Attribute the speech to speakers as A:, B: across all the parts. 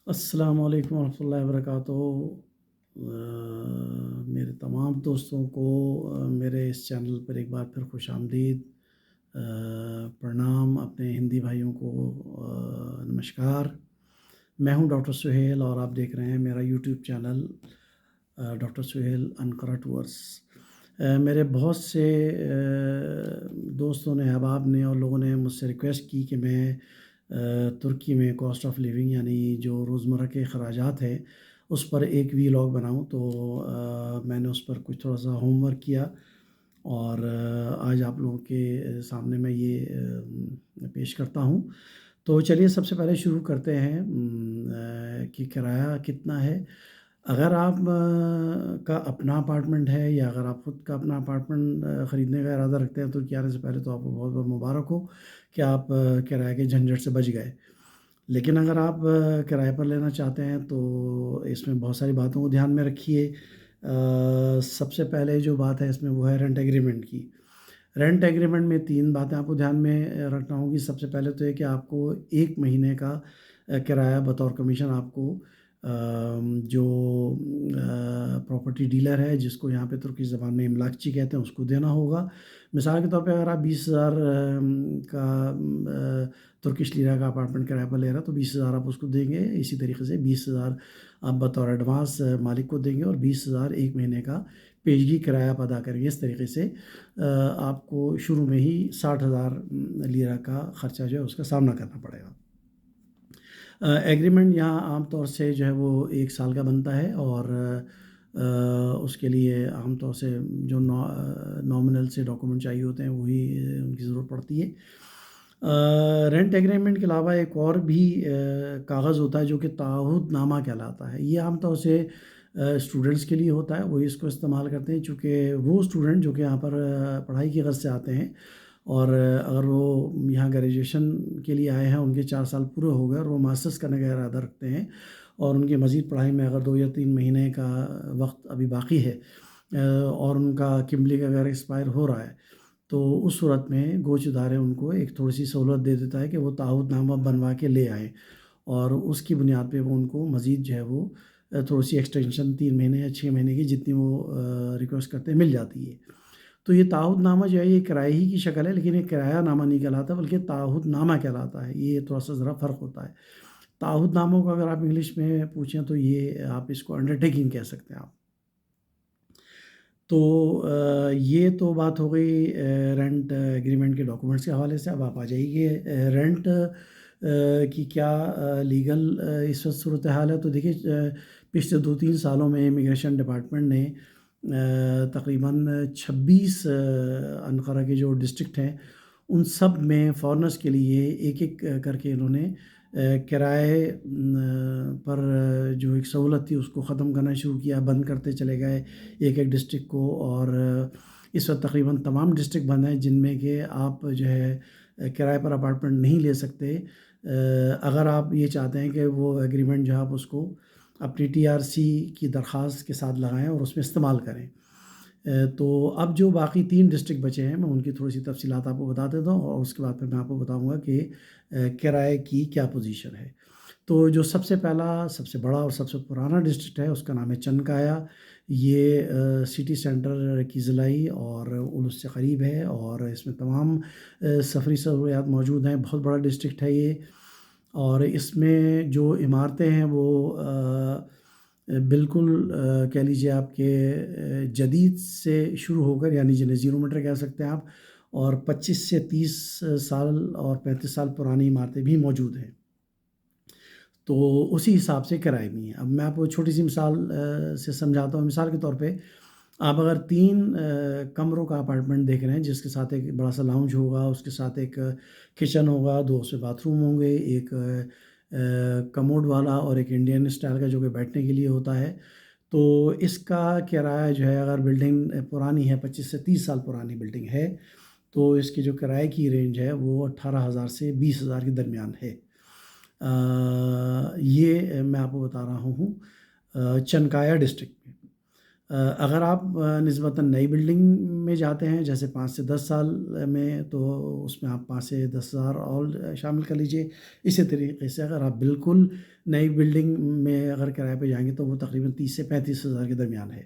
A: السلام علیکم ورحمۃ اللہ وبرکاتہ۔ میرے تمام دوستوں کو میرے اس چینل پر ایک بار پھر خوش آمدید، پرنام۔ اپنے ہندی بھائیوں کو نمسکار۔ میں ہوں ڈاکٹر سہیل اور آپ دیکھ رہے ہیں میرا YouTube channel doctor Sohail Ankara tours. میرے بہت سے دوستوں نے، احباب نے اور لوگوں نے مجھ سے ریکویسٹ کی کہ میں ترکی میں کاسٹ آف لیونگ یعنی جو روزمرہ کے اخراجات ہیں اس پر ایک ویلاگ بناؤں، تو میں نے اس پر کچھ تھوڑا سا ہوم ورک کیا اور آج آپ لوگوں کے سامنے میں یہ پیش کرتا ہوں۔ تو چلیے سب سے پہلے شروع کرتے ہیں کہ کرایہ کتنا ہے۔ اگر آپ کا اپنا اپارٹمنٹ ہے یا اگر آپ خود کا اپنا اپارٹمنٹ خریدنے کا ارادہ رکھتے ہیں تو ترکی آنے سے پہلے تو آپ کو بہت بہت مبارک ہو کہ آپ کرائے کے جھنجھٹ سے بچ گئے۔ لیکن اگر آپ کرائے پر لینا چاہتے ہیں تو اس میں بہت ساری باتوں کو دھیان میں رکھیے۔ سب سے پہلے جو بات ہے اس میں وہ ہے رینٹ ایگریمنٹ کی۔ رینٹ ایگریمنٹ میں 3 باتیں آپ کو دھیان میں رکھنا ہوگی۔ سب سے پہلے تو یہ کہ آپ کو 1 مہینے کا کرایہ بطور کمیشن آپ کو جو پراپرٹی ڈیلر ہے، جس کو یہاں پہ ترکی زبان میں املاکچی کہتے ہیں، اس کو دینا ہوگا۔ مثال کے طور پہ اگر آپ 20,000 کا ترکش لیرہ کا اپارٹمنٹ کرایہ پر لے رہا ہے تو 20,000 آپ اس کو دیں گے۔ اسی طریقے سے 20,000 آپ بطور ایڈوانس مالک کو دیں گے اور 20,000 1 مہینے کا پیشگی کرایہ آپ ادا کریں گے۔ اس طریقے سے آپ کو شروع میں ہی 60,000 لیرہ کا خرچہ جو ہے اس کا سامنا کرنا پڑے گا۔ ایگریمنٹ یہاں عام طور سے جو ہے وہ 1 سال کا بنتا ہے اور اس کے لیے عام طور سے جو نامنل سے ڈاکومنٹ چاہیے ہوتے ہیں وہی ان کی ضرورت پڑتی ہے۔ رینٹ ایگریمنٹ کے علاوہ ایک اور بھی کاغذ ہوتا ہے جو کہ تعہد نامہ کہلاتا ہے۔ یہ عام طور سے اسٹوڈنٹس کے لیے ہوتا ہے، وہی اس کو استعمال کرتے ہیں، چونکہ وہ اسٹوڈنٹ جو کہ یہاں پر پڑھائی کی غرض سے آتے ہیں اور اگر وہ یہاں گریجویشن کے لیے آئے ہیں، ان کے 4 سال پورے ہو گئے اور وہ ماسٹرس کرنے کا ارادہ رکھتے ہیں اور ان کی مزید پڑھائی میں اگر 2 یا 3 مہینے کا وقت ابھی باقی ہے اور ان کا کمبلنگ اگر ایکسپائر ہو رہا ہے تو اس صورت میں گوچ ادارے ان کو ایک تھوڑی سی سہولت دے دیتا ہے کہ وہ تعہد نامہ بنوا کے لے آئیں اور اس کی بنیاد پہ وہ ان کو مزید جو ہے وہ تھوڑی سی ایکسٹینشن 3 مہینے یا 6 مہینے کی جتنی وہ ریکویسٹ کرتے ہیں مل جاتی ہے۔ تو یہ تعہد نامہ جو ہے یہ کرائے ہی کی شکل ہے، لیکن یہ کرایہ نامہ نہیں کہلاتا بلکہ تعہد نامہ کہلاتا ہے۔ یہ تھوڑا سا ذرا فرق ہوتا ہے۔ تعہد ناموں کو اگر آپ انگلش میں پوچھیں تو یہ آپ اس کو انڈرٹیکنگ کہہ سکتے ہیں آپ۔ تو یہ تو بات ہو گئی رینٹ ایگریمنٹ کے ڈاکومنٹس کے حوالے سے۔ اب آپ آ جائیے رینٹ کی کیا لیگل اس وقت صورتحال ہے۔ تو دیکھیے پچھلے 2-3 سالوں میں امیگریشن ڈپارٹمنٹ نے تقریباً 26 انقرہ کے جو ڈسٹرکٹ ہیں ان سب میں فارنرز کے لیے ایک ایک کر کے انہوں نے کرائے پر جو ایک سہولت تھی اس کو ختم کرنا شروع کیا، بند کرتے چلے گئے ایک ایک ڈسٹرکٹ کو، اور اس وقت تقریباً تمام ڈسٹرکٹ بند ہیں جن میں کہ آپ جو ہے کرائے پر اپارٹمنٹ نہیں لے سکتے اگر آپ یہ چاہتے ہیں کہ وہ ایگریمنٹ جو ہے آپ اس کو اپنی TRC کی درخواست کے ساتھ لگائیں اور اس میں استعمال کریں۔ تو اب جو باقی 3 ڈسٹرکٹ بچے ہیں میں ان کی تھوڑی سی تفصیلات آپ کو بتا دیتا ہوں اور اس کے بعد پھر میں آپ کو بتاؤں گا کہ کرائے کی کیا پوزیشن ہے۔ تو جو سب سے پہلا، سب سے بڑا اور سب سے پرانا ڈسٹرکٹ ہے اس کا نام ہے چنکایا۔ یہ سٹی سینٹر کی ضلعی اور اولس سے قریب ہے اور اس میں تمام سفری سہولیات موجود ہیں۔ بہت بڑا ڈسٹرکٹ ہے یہ، اور اس میں جو عمارتیں ہیں وہ بالکل کہہ لیجیے آپ کے جدید سے شروع ہو کر، یعنی جنہیں 0 میٹر کہہ سکتے ہیں آپ، اور 25 سے 30 سال اور 35 سال پرانی عمارتیں بھی موجود ہیں۔ تو اسی حساب سے کرائے بھی ہیں۔ اب میں آپ کو چھوٹی سی مثال سے سمجھاتا ہوں۔ مثال کے طور پہ آپ اگر 3 کمروں کا اپارٹمنٹ دیکھ رہے ہیں جس کے ساتھ ایک بڑا سا لاؤنج ہوگا، اس کے ساتھ ایک کچن ہوگا، 2 سے باتھ روم ہوں گے، ایک کموڈ والا اور ایک انڈین اسٹائل کا جو کہ بیٹھنے کے لیے ہوتا ہے، تو اس کا کرایہ جو ہے اگر بلڈنگ پرانی ہے، 25 سے 30 سال پرانی بلڈنگ ہے، تو اس کی جو کرائے کی رینج ہے وہ 18,000 سے 20,000 کے درمیان ہے۔ یہ میں آپ کو بتا رہا ہوں چنکایا ڈسٹرکٹ میں۔ اگر آپ نسبتاً نئی بلڈنگ میں جاتے ہیں جیسے 5 سے 10 سال میں، تو اس میں آپ 5 سے 10 ہزار اور شامل کر لیجئے۔ اسی طریقے سے اگر آپ بالکل نئی بلڈنگ میں اگر کرائے پہ جائیں گے تو وہ تقریباً 30 سے 35 ہزار کے درمیان ہے۔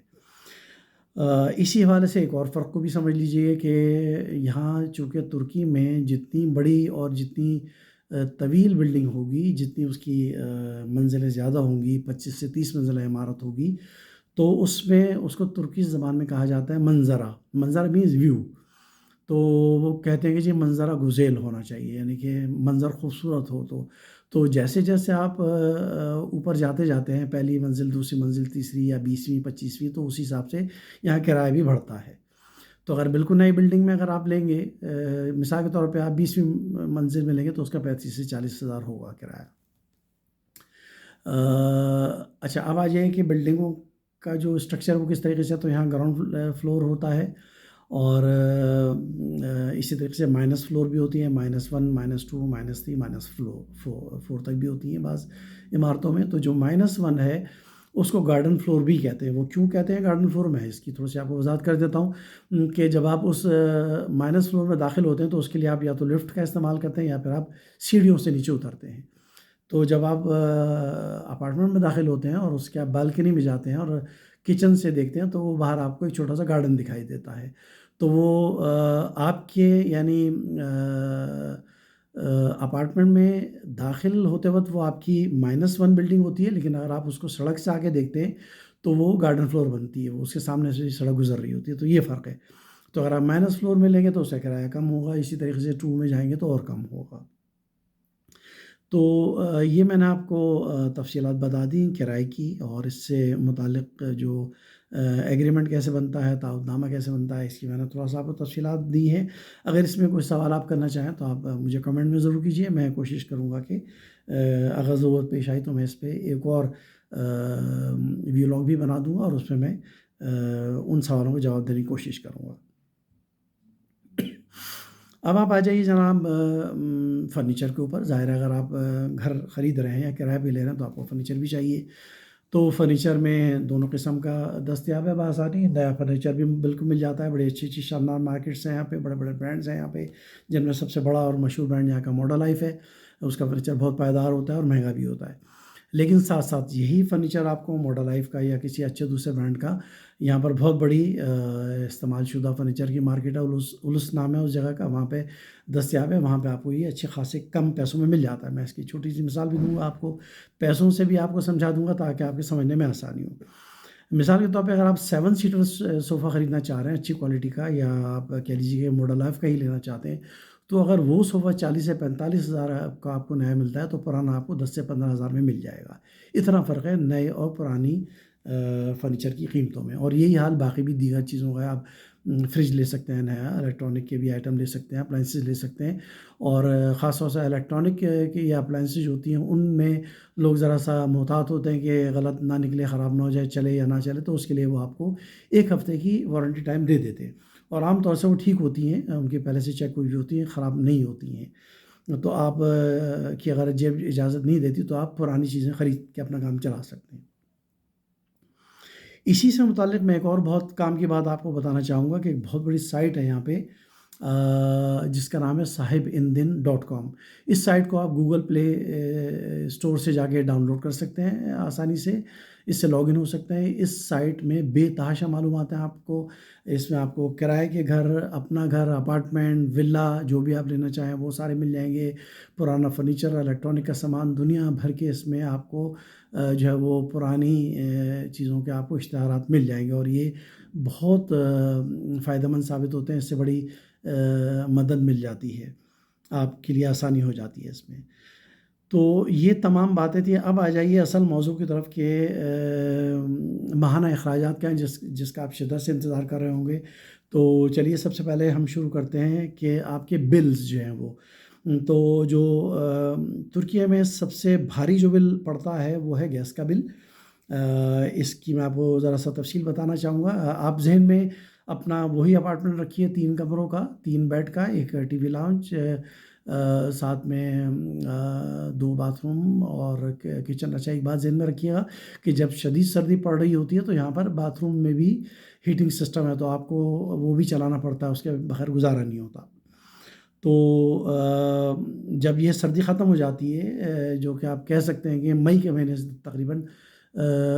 A: اسی حوالے سے ایک اور فرق کو بھی سمجھ لیجئے کہ یہاں چونکہ ترکی میں جتنی بڑی اور جتنی طویل بلڈنگ ہوگی، جتنی اس کی منزلیں زیادہ ہوں گی، 25 سے 30 منزلہ عمارت ہوگی، تو اس میں اس کو ترکی زبان میں کہا جاتا ہے منظرہ۔ منظرہ مینز ویو۔ تو وہ کہتے ہیں کہ جی منظرہ گزیل ہونا چاہیے، یعنی کہ منظر خوبصورت ہو۔ تو جیسے جیسے آپ اوپر جاتے جاتے ہیں، پہلی منزل، دوسری منزل، تیسری یا 20ویں 25ویں، تو اسی حساب سے یہاں کرایہ بھی بڑھتا ہے۔ تو اگر بالکل نئی بلڈنگ میں اگر آپ لیں گے، مثال کے طور پہ آپ 20ویں منزل میں لیں گے تو اس کا 35 سے 40 ہزار ہوگا کرایہ۔ اچھا، اب آ جائے کہ بلڈنگوں کا جو اسٹرکچر وہ کس طریقے سے، تو یہاں گراؤنڈ فلور ہوتا ہے، اور اسی طریقے سے مائنس فلور بھی ہوتی ہیں، -1، -2، -3، -4 تک بھی ہوتی ہیں بعض عمارتوں میں۔ تو جو -1 ہے اس کو گارڈن فلور بھی کہتے ہیں۔ وہ کیوں کہتے ہیں گارڈن فلور، میں اس کی تھوڑی سی آپ کو وضاحت کر دیتا ہوں کہ جب آپ اس مائنس فلور میں داخل ہوتے ہیں تو اس کے لیے آپ یا تو لفٹ کا استعمال کرتے ہیں یا پھر آپ سیڑھیوں سے نیچے اترتے ہیں۔ تو جب آپ اپارٹمنٹ میں داخل ہوتے ہیں اور اس کے آپ بالکنی میں جاتے ہیں اور کچن سے دیکھتے ہیں تو وہ باہر آپ کو ایک چھوٹا سا گارڈن دکھائی دیتا ہے۔ تو وہ آپ کے یعنی اپارٹمنٹ میں داخل ہوتے وقت وہ آپ کی -1 بلڈنگ ہوتی ہے، لیکن اگر آپ اس کو سڑک سے آگے دیکھتے ہیں تو وہ گارڈن فلور بنتی ہے، وہ اس کے سامنے سے سڑک گزر رہی ہوتی ہے۔ تو یہ فرق ہے۔ تو اگر آپ مائنس فلور میں لیں گے تو اس کا کرایہ کم ہوگا، اسی طریقے سے 2 میں جائیں گے تو اور کم ہوگا۔ تو یہ میں نے آپ کو تفصیلات بتا دیں کرائے کی، اور اس سے متعلق جو ایگریمنٹ کیسے بنتا ہے، تعاقد نامہ کیسے بنتا ہے، اس کی میں نے تھوڑا سا آپ کو تفصیلات دی ہیں۔ اگر اس میں کوئی سوال آپ کرنا چاہیں تو آپ مجھے کمنٹ میں ضرور کیجیے، میں کوشش کروں گا کہ اگر ضرورت پیش آئی تو میں اس پہ ایک اور ویلاگ بھی بنا دوں گا، اور اس پہ میں ان سوالوں کو جواب دینے کی کوشش کروں گا۔ اب آپ آ جائیے جناب فرنیچر کے اوپر۔ ظاہر ہے اگر آپ گھر خرید رہے ہیں یا کرایہ پہ لے رہے ہیں تو آپ کو فرنیچر بھی چاہیے۔ تو فرنیچر میں دونوں قسم کا دستیاب ہے بآسانی۔ نیا فرنیچر بھی بالکل مل جاتا ہے، بڑی اچھی اچھی شاندار مارکیٹس ہیں یہاں پہ، بڑے بڑے برانڈز ہیں یہاں پہ، جن میں سب سے بڑا اور مشہور برانڈ یہاں کا ماڈل لائف ہے۔ اس کا فرنیچر بہت پائیدار ہوتا ہے اور مہنگا بھی ہوتا ہے، لیکن ساتھ ساتھ یہی فرنیچر آپ کو ماڈل لائف کا یا کسی اچھے دوسرے برانڈ کا، یہاں پر بہت بڑی استعمال شدہ فرنیچر کی مارکیٹ ہے، الس نام ہے اس جگہ کا، وہاں پہ دستیاب ہے۔ وہاں پہ آپ کو یہ اچھے خاصے کم پیسوں میں مل جاتا ہے۔ میں اس کی چھوٹی سی مثال بھی دوں گا آپ کو، پیسوں سے بھی آپ کو سمجھا دوں گا تاکہ آپ کے سمجھنے میں آسانی ہو۔ مثال کے طور پہ اگر آپ 7 سیٹر صوفہ خریدنا چاہ رہے ہیں اچھی کوالٹی کا، یا آپ کہہ لیجیے کہ ماڈل لائف کا ہی لینا چاہتے ہیں، تو اگر وہ صوفہ 40 سے 45 ہزار کا آپ کو نیا ملتا ہے تو پرانا آپ کو 10 سے 15 ہزار میں مل جائے گا۔ اتنا فرق ہے نئے اور پرانی فرنیچر کی قیمتوں میں۔ اور یہی حال باقی بھی دیگر چیزوں کا ہے۔ آپ فریج لے سکتے ہیں نیا، الیکٹرانک کے بھی آئٹم لے سکتے ہیں، اپلائنسز لے سکتے ہیں، اور خاص طور سے الیکٹرانک کی یا اپلائنسز ہوتی ہیں ان میں لوگ ذرا سا محتاط ہوتے ہیں کہ غلط نہ نکلے، خراب نہ ہو جائے، چلے یا نہ چلے، تو اس کے لیے وہ آپ کو 1 ہفتے کی وارنٹی ٹائم دے دیتے ہیں، اور عام طور سے وہ ٹھیک ہوتی ہیں، ان کی پہلے سے چیک ہوئی ہوتی ہیں، خراب نہیں ہوتی ہیں۔ تو آپ کی اگر جیب اجازت نہیں دیتی تو آپ پرانی چیزیں خرید کے اپنا کام چلا سکتے ہیں۔ اسی سے متعلق میں ایک اور بہت کام کی بات آپ کو بتانا چاہوں گا کہ ایک بہت بڑی سائٹ ہے یہاں پہ، جس کا نام ہے sahibindin.com۔ اس سائٹ کو آپ گوگل پلے اسٹور سے جا کے ڈاؤن لوڈ کر سکتے ہیں آسانی سے، اس سے لاگ ان ہو سکتے ہیں۔ اس سائٹ میں بے تحاشا معلومات ہیں آپ کو۔ اس میں آپ کو کرائے کے گھر، اپنا گھر، اپارٹمنٹ، ولا، جو بھی آپ لینا چاہیں وہ سارے مل جائیں گے۔ پرانا فرنیچر، الیکٹرانک کا سامان، دنیا بھر کے اس میں آپ کو جو ہے وہ پرانی چیزوں کے آپ کو اشتہارات مل جائیں گے، اور یہ بہت فائدہ مند ثابت ہوتے ہیں۔ اس سے بڑی مدد مل جاتی ہے، آپ کے لیے آسانی ہو جاتی ہے اس میں۔ تو یہ تمام باتیں تھیں۔ اب آ جائیے اصل موضوع کی طرف کہ ماہانہ اخراجات کیا ہیں جس کا آپ شدت سے انتظار کر رہے ہوں گے۔ تو چلیے سب سے پہلے ہم شروع کرتے ہیں کہ آپ کے بلز جو ہیں وہ، تو جو ترکیہ میں سب سے بھاری جو بل پڑتا ہے وہ ہے گیس کا بل۔ اس کی میں آپ کو ذرا سا تفصیل بتانا چاہوں گا۔ آپ ذہن میں اپنا وہی اپارٹمنٹ رکھیے 3 کمروں کا، 3 بیڈ کا، ایک ٹی وی لاؤنج، ساتھ میں 2 باتھ روم اور کچن. اچھا ایک بات ذہن میں رکھیے گا کہ جب شدید سردی پڑ رہی ہوتی ہے تو یہاں پر باتھ روم میں بھی ہیٹنگ سسٹم ہے، تو آپ کو وہ بھی چلانا پڑتا ہے، اس کے بغیر گزارا نہیں ہوتا. تو جب یہ سردی ختم ہو جاتی ہے، جو کہ آپ کہہ سکتے ہیں کہ مئی کے مہینے سے تقریباً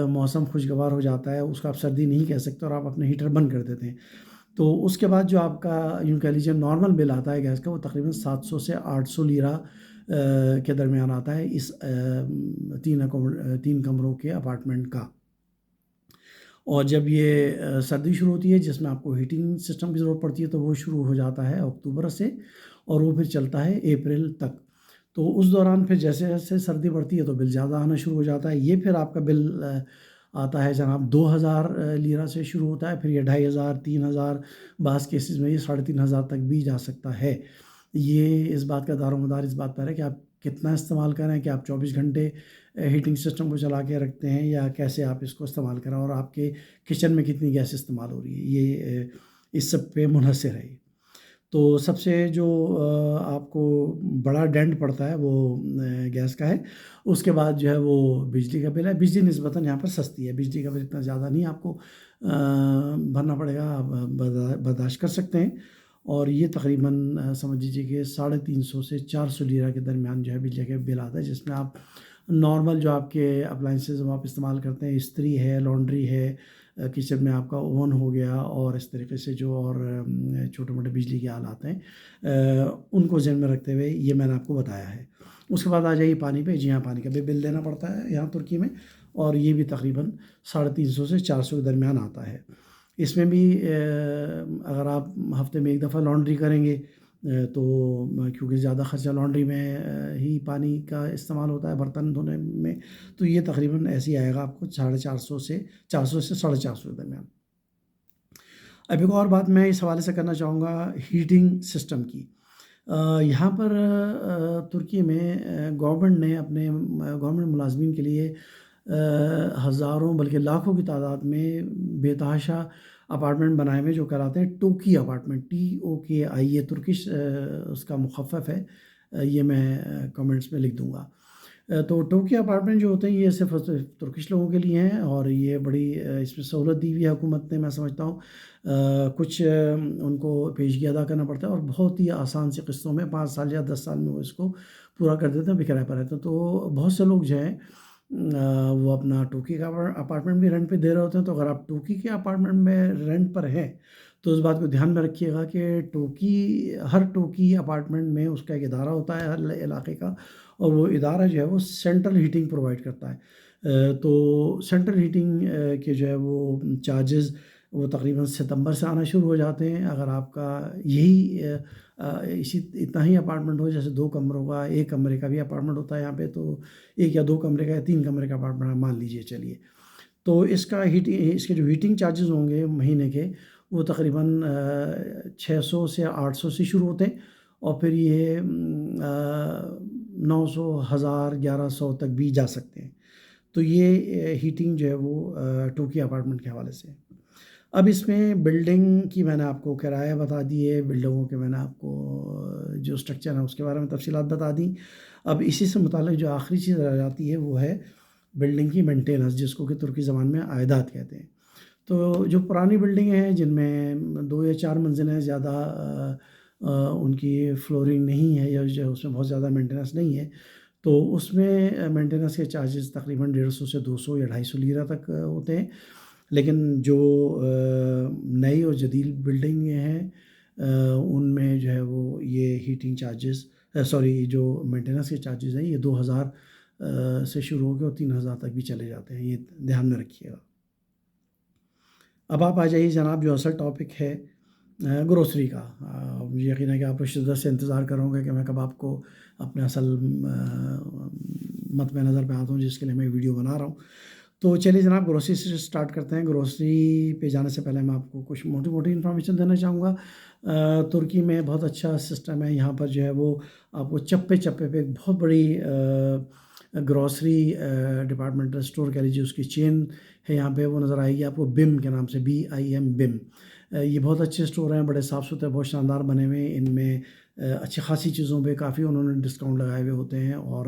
A: موسم خوشگوار ہو جاتا ہے، اس کو آپ سردی نہیں کہہ سکتے، اور آپ اپنے ہیٹر بند کر دیتے ہیں. تو اس کے بعد جو آپ کا یوں کہہ لیجیے نارمل بل آتا ہے گیس کا، وہ تقریباً 700 سے 800 لیرہ کے درمیان آتا ہے اس 3 کمروں کے اپارٹمنٹ کا. اور جب یہ سردی شروع ہوتی ہے جس میں آپ کو ہیٹنگ سسٹم کی ضرورت پڑتی ہے، تو وہ شروع ہو جاتا ہے اکتوبر سے، اور وہ پھر چلتا ہے اپریل تک. تو اس دوران پھر جیسے جیسے سردی بڑھتی ہے تو بل زیادہ آنا شروع ہو جاتا ہے. یہ پھر آپ کا بل آتا ہے جناب 2000 لیرہ سے شروع ہوتا ہے، پھر یہ 2500 3000، بعض کیسز میں یہ 3500 تک بھی جا سکتا ہے. یہ اس بات کا دار و مدار اس بات پر ہے کہ آپ کتنا استعمال کریں، کہ آپ 24 گھنٹے ہیٹنگ سسٹم کو چلا کے رکھتے ہیں یا کیسے آپ اس کو استعمال کریں، اور آپ کے کچن میں کتنی گیس استعمال ہو رہی ہے، یہ اس سب پہ منحصر ہے. تو سب سے جو آپ کو بڑا ڈینٹ پڑتا ہے وہ گیس کا ہے. اس کے بعد جو ہے وہ بجلی کا بل ہے. بجلی نسبتاً یہاں پر سستی ہے، بجلی کا بل اتنا زیادہ نہیں آپ کو بھرنا پڑے گا، آپ برداشت کر سکتے ہیں. اور یہ تقریباً سمجھ لیجیے کہ 350 سے 400 لیرہ کے درمیان جو ہے بجلی کا بل آتا ہے، جس میں آپ نارمل جو آپ کے اپلائنسز آپ استعمال کرتے ہیں، استری ہے، لانڈری ہے، کچن میں آپ کا اوون ہو گیا، اور اس طریقے سے جو اور چھوٹے موٹے بجلی کے آلات ہیں، ان کو ذہن میں رکھتے ہوئے یہ میں نے آپ کو بتایا ہے. اس کے بعد آ جائیے پانی پہ. جی ہاں، پانی کا بھی بل دینا پڑتا ہے یہاں ترکی میں، اور یہ بھی تقریباً 350 سے 400 کے درمیان آتا ہے. اس میں بھی اگر آپ ہفتے میں ایک دفعہ لانڈری کریں گے تو کیونکہ زیادہ خرچہ لانڈری میں ہی پانی کا استعمال ہوتا ہے برتن دھونے میں، تو یہ تقریباً ایسے ہی آئے گا آپ کو 450 سے 450 کے درمیان. اب ایک اور بات میں اس حوالے سے کرنا چاہوں گا ہیٹنگ سسٹم کی. یہاں پر ترکی میں گورنمنٹ نے اپنے گورنمنٹ ملازمین کے لیے ہزاروں بلکہ لاکھوں کی تعداد میں بے تحاشا اپارٹمنٹ بنائے ہوئے جو کہلاتے ہیں ٹوکی اپارٹمنٹ، TOKI. یہ ترکش اس کا مخفف ہے، یہ میں کمنٹس میں لکھ دوں گا. تو ٹوکی اپارٹمنٹ جو ہوتے ہیں یہ صرف ترکش لوگوں کے لیے ہیں، اور یہ بڑی اس میں سہولت دی ہوئی ہے حکومت نے، میں سمجھتا ہوں. کچھ ان کو پیشگی ادا کرنا پڑتا ہے، اور بہت ہی آسان سی قسطوں میں 5 سال یا 10 سال میں وہ اس کو پورا کر دیتے ہیں، بھی کرائے پر رہتے ہیں. تو بہت سے لوگ جو ہیں وہ اپنا ٹوکی کا اپارٹمنٹ بھی رینٹ پہ دے رہے ہوتے ہیں. تو اگر آپ ٹوکی کے اپارٹمنٹ میں رینٹ پر ہیں تو اس بات کو دھیان میں رکھیے گا کہ ہر ٹوکی اپارٹمنٹ میں اس کا ایک ادارہ ہوتا ہے ہر علاقے کا، اور وہ ادارہ جو ہے وہ سینٹرل ہیٹنگ پرووائڈ کرتا ہے. تو سینٹرل ہیٹنگ کے جو ہے وہ چارجز وہ تقریباً ستمبر سے آنا شروع ہو جاتے ہیں. اگر آپ کا یہی اتنا ہی اپارٹمنٹ ہو، جیسے 2 کمروں کا، 1 کمرے کا بھی اپارٹمنٹ ہوتا ہے یہاں پہ، تو 1 یا 2 کمرے کا یا 3 کمرے کا اپارٹمنٹ مان لیجئے چلیے، تو اس کے جو ہیٹنگ چارجز ہوں گے مہینے کے، وہ تقریباً 600 سے 800 سے شروع ہوتے ہیں، اور پھر یہ 900 1000 1100 تک بھی جا سکتے ہیں. تو یہ ہیٹنگ جو ہے وہ ٹوکی اپارٹمنٹ کے حوالے سے. اب اس میں بلڈنگ کی میں نے آپ کو کرایہ بتا دی ہے، بلڈنگوں کے میں نے آپ کو جو اسٹرکچر ہے اس کے بارے میں تفصیلات بتا دیں. اب اسی سے متعلق جو آخری چیز رہ جاتی ہے وہ ہے بلڈنگ کی مینٹیننس، جس کو کہ ترکی زبان میں عائدات کہتے ہیں. تو جو پرانی بلڈنگیں ہیں جن میں 2 یا 4 منزلیں زیادہ ان کی فلورنگ نہیں ہے، یا جو اس میں بہت زیادہ مینٹیننس نہیں ہے، تو اس میں مینٹیننس کے چارجز تقریباً 150 سے 200 یا 250 لیرہ تک ہوتے ہیں. لیکن جو نئی اور جدید بلڈنگیں ہیں ان میں جو ہے وہ یہ ہیٹنگ چارجز جو مینٹیننس کے چارجز ہیں یہ 2000 سے شروع ہو کے اور 3000 تک بھی چلے جاتے ہیں. یہ دھیان میں رکھیے گا. اب آپ آ جائیے جناب جو اصل ٹاپک ہے گروسری کا. مجھے یقین ہے کہ آپ شدت سے انتظار کرو گے کہ میں کب آپ کو اپنے اصل مد نظر پہ آتا ہوں جس کے لیے میں ویڈیو بنا رہا ہوں. تو چلیے جناب گروسری سے سٹارٹ کرتے ہیں. گروسری پہ جانے سے پہلے میں آپ کو کچھ موٹی انفارمیشن دینا چاہوں گا. ترکی میں بہت اچھا سسٹم ہے. یہاں پر جو ہے وہ آپ کو چپے چپے پہ ایک بہت بڑی گروسری ڈپارٹمنٹل اسٹور کہہ لیجیے، اس کی چین ہے یہاں پہ، وہ نظر آئے گی آپ کو بم کے نام سے، BIM بم. یہ بہت اچھے اسٹور ہیں، بڑے صاف ستھرے، بہت شاندار بنے ہوئے ہیں. ان میں اچھی خاصی چیزوں پہ کافی انہوں نے ڈسکاؤنٹ لگائے ہوئے ہوتے ہیں، اور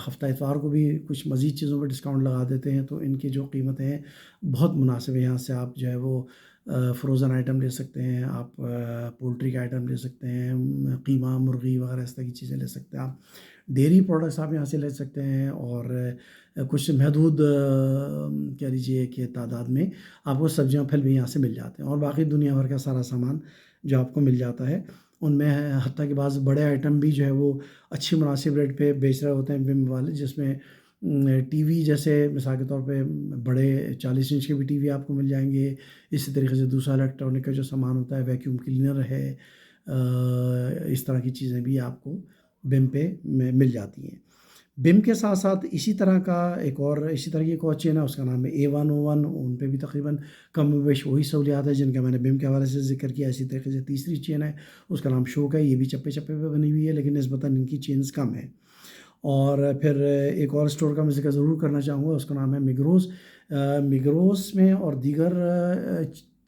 A: ہفتہ اتوار کو بھی کچھ مزید چیزوں پہ ڈسکاؤنٹ لگا دیتے ہیں، تو ان کی جو قیمتیں ہیں بہت مناسب ہے۔ یہاں سے آپ جو ہے وہ فروزن آئٹم لے سکتے ہیں، آپ پولٹری کا آئٹم لے سکتے ہیں، قیمہ مرغی وغیرہ اس طرح کی چیزیں لے سکتے ہیں آپ، ڈیری پروڈکٹس آپ یہاں سے لے سکتے ہیں، اور کچھ محدود کہہ لیجیے کہ تعداد میں آپ کو سبزیاں پھل بھی یہاں سے مل جاتے ہیں، اور باقی دنیا بھر کا سارا سامان جو آپ کو مل جاتا ہے ان میں حتیٰ کہ بعض بڑے آئٹم بھی جو ہے وہ اچھی مناسب ریٹ پہ بیچ رہے ہوتے ہیں وم والے، جس میں ٹی وی جیسے مثال کے طور پہ بڑے 40 انچ کے بھی ٹی وی آپ کو مل جائیں گے، اسی طریقے سے دوسرا الیکٹرانک کا جو سامان ہوتا ہے، ویکیوم کلینر ہے، اس طرح کی چیزیں بھی آپ کو بم پہ مل جاتی ہیں۔ بم کے ساتھ ساتھ اسی طرح کی ایک اور چین ہے، اس کا نام ہے A101، ان پہ بھی تقریباً کم و بیش وہی سہولیات ہے جن کا میں نے بم کے حوالے سے ذکر کیا۔ اسی طریقے سے تیسری چین ہے، اس کا نام شوک ہے، یہ بھی چپے چپے پہ بنی ہوئی ہے لیکن نسبتاً ان کی چینز کم ہے۔ اور پھر ایک اور اسٹور کا میں ذکر ضرور کرنا چاہوں گا، اس کا نام ہے مگروز۔ مگروز میں اور دیگر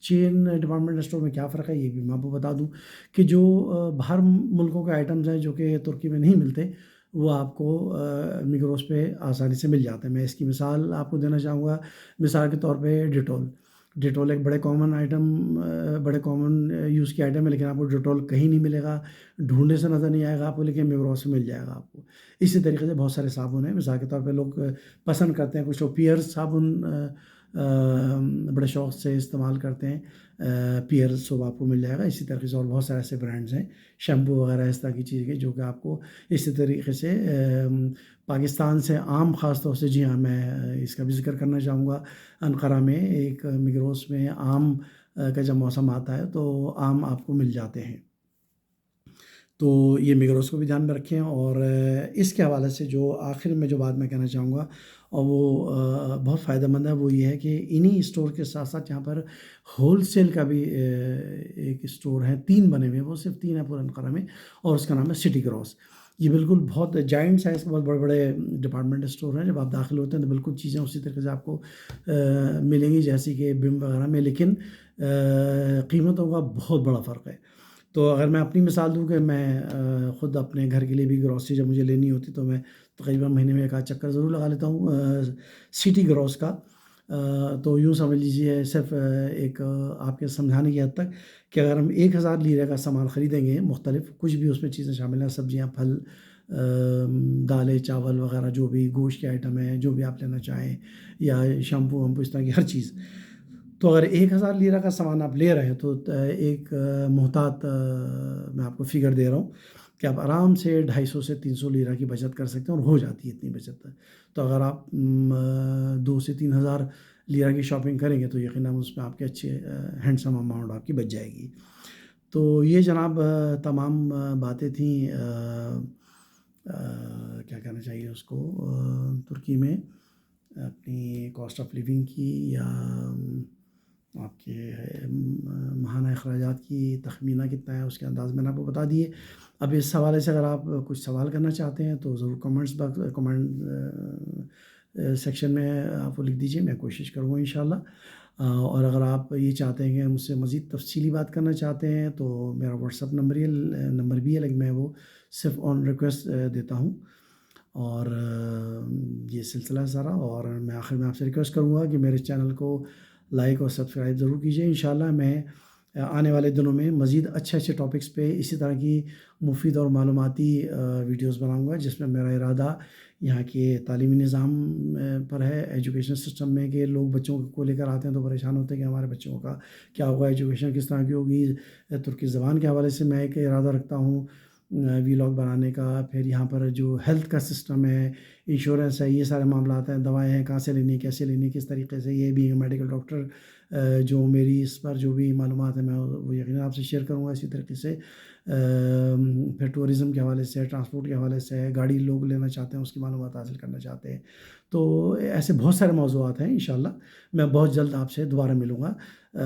A: چین ڈپارٹمنٹ اسٹور میں کیا فرق ہے یہ بھی میں آپ کو بتا دوں کہ جو باہر ملکوں کے آئٹمز ہیں جو کہ ترکی میں نہیں ملتے، وہ آپ کو مگروز پہ آسانی سے مل جاتے ہیں۔ میں اس کی مثال آپ کو دینا چاہوں گا، مثال کے طور پہ ڈیٹول ایک بڑے کامن یوز کی آئٹم ہے، لیکن آپ کو ڈیٹول کہیں نہیں ملے گا، ڈھونڈنے سے نظر نہیں آئے گا آپ کو، لیکن مگروز سے مل جائے گا آپ کو۔ اسی طریقے سے بہت سارے صابن ہیں، مثال کے طور پہ لوگ پسند کرتے ہیں، کچھ لوگ پیئرز صابن بڑے شوق سے استعمال کرتے ہیں، پیئرز صوب آپ کو مل جائے گا۔ اسی طریقے سے اور بہت سارے ایسے برانڈز ہیں، شیمپو وغیرہ اس طرح کی چیزیں جو کہ آپ کو اسی طریقے سے پاکستان سے عام، خاص طور سے، جی ہاں میں اس کا بھی ذکر کرنا چاہوں گا، انقرہ میں ایک مگروز میں آم کا جب موسم آتا ہے تو آم آپ کو مل جاتے ہیں، تو یہ مگروز کو بھی دھیان میں رکھیں۔ اور اس کے حوالے سے جو آخر میں جو بات میں کہنا چاہوں گا، اور وہ بہت فائدہ مند ہے، وہ یہ ہے کہ انہی اسٹور کے ساتھ ساتھ یہاں پر ہول سیل کا بھی ایک اسٹور ہے، 3 بنے ہوئے ہیں، وہ صرف 3 ہے پورے انقرہ میں، اور اس کا نام ہے سٹی گروس۔ یہ بالکل بہت جائنٹ سائز کے بہت بڑے بڑے ڈپارٹمنٹ اسٹور ہیں، جب آپ داخل ہوتے ہیں تو بالکل چیزیں اسی طریقے سے آپ کو ملیں گی جیسی کہ بم وغیرہ میں، لیکن قیمتوں کا بہت بڑا فرق ہے۔ تو اگر میں اپنی مثال دوں کہ میں خود اپنے گھر کے لیے بھی گروسری جب مجھے لینی ہوتی تو میں تقریباً مہینے میں ایک آدھ چکر ضرور لگا لیتا ہوں سٹی گروس کا۔ تو یوں سمجھ لیجیے، صرف ایک آپ کے سمجھانے کی حد تک کہ اگر ہم 1000 لیرے کا سامان خریدیں گے، مختلف کچھ بھی اس میں چیزیں شامل ہیں، سبزیاں، پھل، دالیں، چاول وغیرہ، جو بھی گوشت کے آئٹم ہیں، جو بھی آپ لینا چاہیں، یا شیمپو ومپو، اس طرح کی ہر چیز، تو اگر 1000 لیرہ کا سامان آپ لے رہے ہیں تو ایک محتاط میں آپ کو فگر دے رہا ہوں کہ آپ آرام سے 250 سے 300 لیرہ کی بچت کر سکتے ہیں، اور ہو جاتی ہے اتنی بچت۔ تو اگر آپ 2 سے 3000 لیرہ کی شاپنگ کریں گے تو یقیناً اس میں آپ کے اچھے ہینڈسم اماؤنٹ آپ کی بچ جائے گی۔ تو یہ جناب تمام باتیں تھیں، کیا کہنا چاہیے اس کو، ترکی میں اپنی کاسٹ آف لیونگ کی، یا آپ کے ماہانہ اخراجات کی تخمینہ کتنا ہے اس کے انداز میں نے آپ کو بتا دیے۔ اب اس حوالے سے اگر آپ کچھ سوال کرنا چاہتے ہیں تو ضرور کمنٹ سیکشن میں آپ کو لکھ دیجیے، میں کوشش کروں گا انشاءاللہ۔ اور اگر آپ یہ چاہتے ہیں کہ مجھ سے مزید تفصیلی بات کرنا چاہتے ہیں تو میرا واٹس ایپ نمبر بھی ہے، لیکن میں وہ صرف آن ریکویسٹ دیتا ہوں، اور یہ سلسلہ ہے سارا۔ اور میں آخر میں آپ سے ریکویسٹ کروں گا کہ میرے چینل کو لائک اور سبسکرائب ضرور کیجیے۔ انشاءاللہ میں آنے والے دنوں میں مزید اچھے ٹاپکس پہ اسی طرح کی مفید اور معلوماتی ویڈیوز بناؤں گا، جس میں میرا ارادہ یہاں کے تعلیمی نظام پر ہے، ایجوکیشن سسٹم میں، کہ لوگ بچوں کو لے کر آتے ہیں تو پریشان ہوتے ہیں کہ ہمارے بچوں کا کیا ہوگا، ایجوکیشن کس طرح کی ہوگی۔ ترکی زبان کے حوالے سے میں ایک ارادہ رکھتا ہوں ویلاگ بنانے کا، پھر یہاں پر جو ہیلتھ کا سسٹم ہے، انشورنس ہے، یہ سارے معاملات ہیں، دوائیں ہیں، کہاں سے لینی، کیسے لینی، کس طریقے سے، یہ بھی میڈیکل ڈاکٹر جو میری اس پر جو بھی معلومات ہیں میں وہ یقیناً آپ سے شیئر کروں گا۔ اسی طریقے سے پھر ٹورزم کے حوالے سے، ٹرانسپورٹ کے حوالے سے، گاڑی لوگ لینا چاہتے ہیں اس کی معلومات حاصل کرنا چاہتے ہیں، تو ایسے بہت سارے موضوعات ہیں۔ انشاءاللہ میں بہت جلد آپ سے دوبارہ ملوں گا،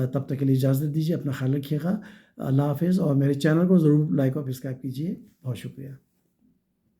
A: تب تک کے لیے اجازت دیجیے، اپنا خیال رکھیے گا، اللہ حافظ، اور میرے چینل کو ضرور لائک اور سبسکرائب کیجیے۔ بہت شکریہ۔